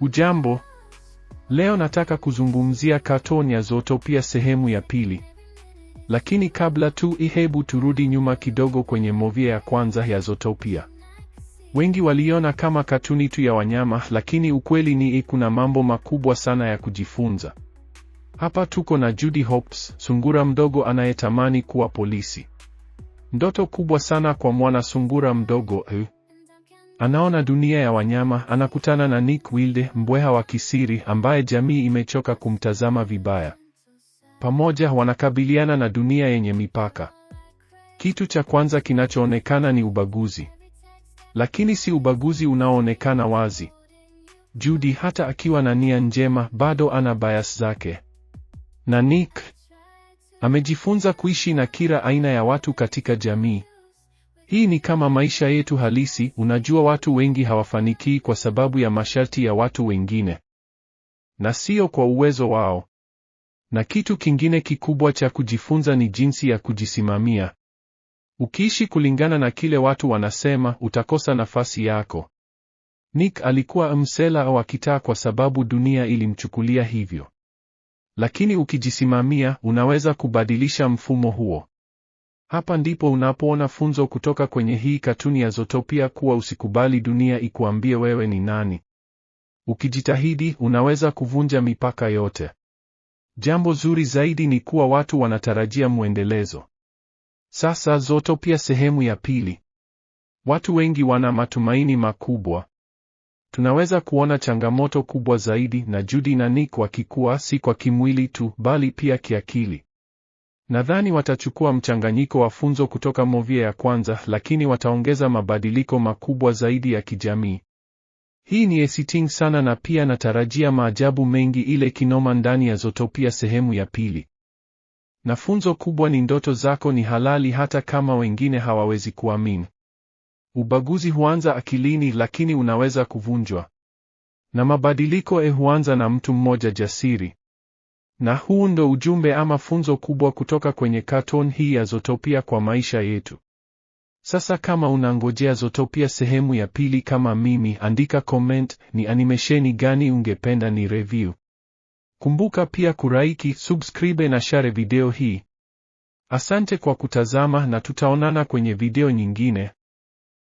Ujambo. Leo nataka kuzungumzia katoni ya Zootopia sehemu ya pili. Lakini kabla tu, hebu turudi nyuma kidogo kwenye movie ya kwanza ya Zootopia. Wengi waliona kama katuni tu ya wanyama, lakini ukweli ni kuna mambo makubwa sana ya kujifunza. Hapa tuko na Judy Hopps, sungura mdogo anayetamani kuwa polisi. Ndoto kubwa sana kwa mwana sungura mdogo. Anaona dunia ya wanyama, anakutana na Nick Wilde, mbweha wa kisiri ambaye jamii imechoka kumtazama vibaya. Pamoja wanakabiliana na dunia yenye mipaka. Kitu cha kwanza kinachoonekana ni ubaguzi. Lakini si ubaguzi unaoonekana wazi. Judy, hata akiwa na nia njema, bado ana bias zake. Na Nick amejifunza kuishi na kila aina ya watu katika jamii. Hii ni kama maisha yetu halisi. Unajua, watu wengi hawafanikii kwa sababu ya masharti ya watu wengine, na sio kwa uwezo wao. Na kitu kingine kikubwa cha kujifunza ni jinsi ya kujisimamia. Ukiishi kulingana na kile watu wanasema, utakosa nafasi yako. Nick alikuwa msela au akitaa kwa sababu dunia ilimchukulia hivyo. Lakini ukijisimamia, unaweza kubadilisha mfumo huo. Hapa ndipo unapoona funzo kutoka kwenye hii katuni ya Zootopia kuwa usikubali dunia ikuambie wewe ni nani. Ukijitahidi, unaweza kuvunja mipaka yote. Jambo zuri zaidi ni kuwa watu wanatarajia muendelezo. Sasa Zootopia sehemu ya pili. Watu wengi wana matumaini makubwa. Tunaweza kuona changamoto kubwa zaidi, na Judy na Nick wakikua, si kwa kimwili tu, bali pia kiakili. Nadhani watachukua mchanganyiko wa funzo kutoka movie ya kwanza, lakini wataongeza mabadiliko makubwa zaidi ya kijamii. Hii ni exciting sana, na pia natarajia maajabu mengi ile kinoma ndani ya Zootopia sehemu ya pili. Na funzo kubwa ni ndoto zako ni halali hata kama wengine hawawezi kuamini. Ubaguzi huanza akilini, lakini unaweza kuvunjwa. Na mabadiliko huanza na mtu mmoja jasiri. Na huu ndo ujumbe ama funzo kubwa kutoka kwenye cartoon hii ya Zootopia kwa maisha yetu. Sasa kama unangojea Zootopia sehemu ya pili kama mimi, andika comment, ni animesheni gani ungependa ni review. Kumbuka pia kuraiki, subscribe na share video hii. Asante kwa kutazama, na tutaonana kwenye video nyingine.